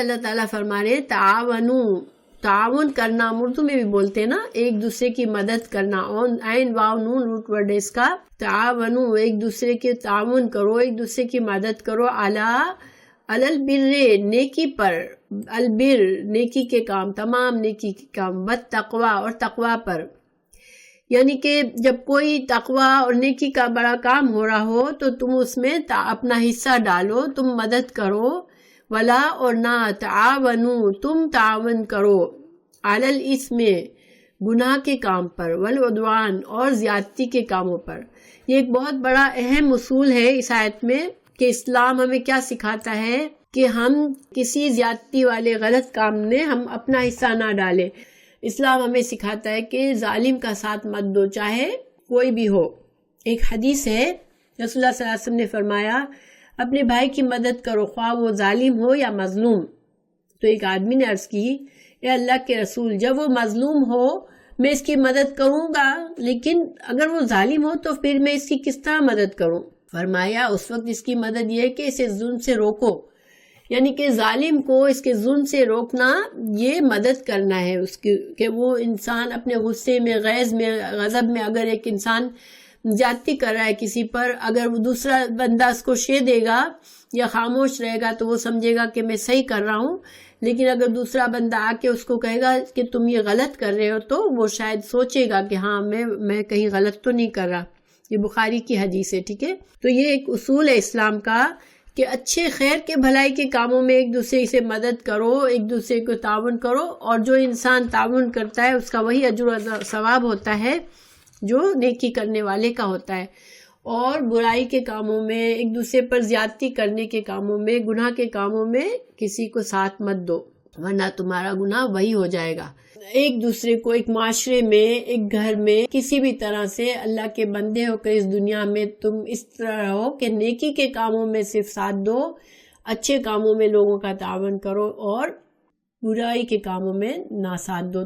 اللہ تعالیٰ فرما رہے تعاونو، تعاون کرنا اردو میں بھی بولتے ہیں نا، ایک دوسرے کی مدد کرنا، عین واو نون روٹ ورڈ ہے اس کا، تعاونو ایک دوسرے کے تعاون کرو، ایک دوسرے کی مدد کرو، البر نیکی پر، البر نیکی کے کام، تمام نیکی کے کام، والتقوی اور تقوی پر، یعنی کہ جب کوئی تقوی اور نیکی کا بڑا کام ہو رہا ہو تو تم اس میں اپنا حصہ ڈالو، تم مدد کرو، ولا اور نہ، تعاونو تم تعاون کرو، علی الاسم گناہ کے کام پر، والعدوان اور زیادتی کے کاموں پر۔ یہ ایک بہت بڑا اہم اصول ہے اس آیت میں کہ اسلام ہمیں کیا سکھاتا ہے کہ ہم کسی زیادتی والے غلط کام میں ہم اپنا حصہ نہ ڈالیں۔ اسلام ہمیں سکھاتا ہے کہ ظالم کا ساتھ مت دو، چاہے کوئی بھی ہو۔ ایک حدیث ہے رسول اللہ صلی اللہ علیہ وسلم نے فرمایا اپنے بھائی کی مدد کرو، خواہ وہ ظالم ہو یا مظلوم۔ تو ایک آدمی نے عرض کی اے اللہ کے رسول، جب وہ مظلوم ہو میں اس کی مدد کروں گا، لیکن اگر وہ ظالم ہو تو پھر میں اس کی کس طرح مدد کروں؟ فرمایا اس وقت اس کی مدد یہ ہے کہ اسے ظلم سے روکو، یعنی کہ ظالم کو اس کے ظلم سے روکنا، یہ مدد کرنا ہے اس کی، کہ وہ انسان اپنے غصے میں، غیظ میں، غضب میں اگر ایک انسان زیادتی کر رہا ہے کسی پر، اگر وہ دوسرا بندہ اس کو شے دے گا یا خاموش رہے گا تو وہ سمجھے گا کہ میں صحیح کر رہا ہوں، لیکن اگر دوسرا بندہ آ کے اس کو کہے گا کہ تم یہ غلط کر رہے ہو تو وہ شاید سوچے گا کہ ہاں میں کہیں غلط تو نہیں کر رہا۔ یہ بخاری کی حدیث ہے، ٹھیک ہے۔ تو یہ ایک اصول ہے اسلام کا کہ اچھے خیر کے بھلائی کے کاموں میں ایک دوسرے سے مدد کرو، ایک دوسرے کو تعاون کرو، اور جو انسان تعاون کرتا ہے اس کا وہی اجر و ثواب ہوتا ہے جو نیکی کرنے والے کا ہوتا ہے۔ اور برائی کے کاموں میں، ایک دوسرے پر زیادتی کرنے کے کاموں میں، گناہ کے کاموں میں کسی کو ساتھ مت دو، ورنہ تمہارا گناہ وہی ہو جائے گا۔ ایک دوسرے کو ایک معاشرے میں، ایک گھر میں، کسی بھی طرح سے اللہ کے بندے ہو کر اس دنیا میں تم اس طرح ہو کہ نیکی کے کاموں میں صرف ساتھ دو، اچھے کاموں میں لوگوں کا تعاون کرو، اور برائی کے کاموں میں نہ ساتھ دو۔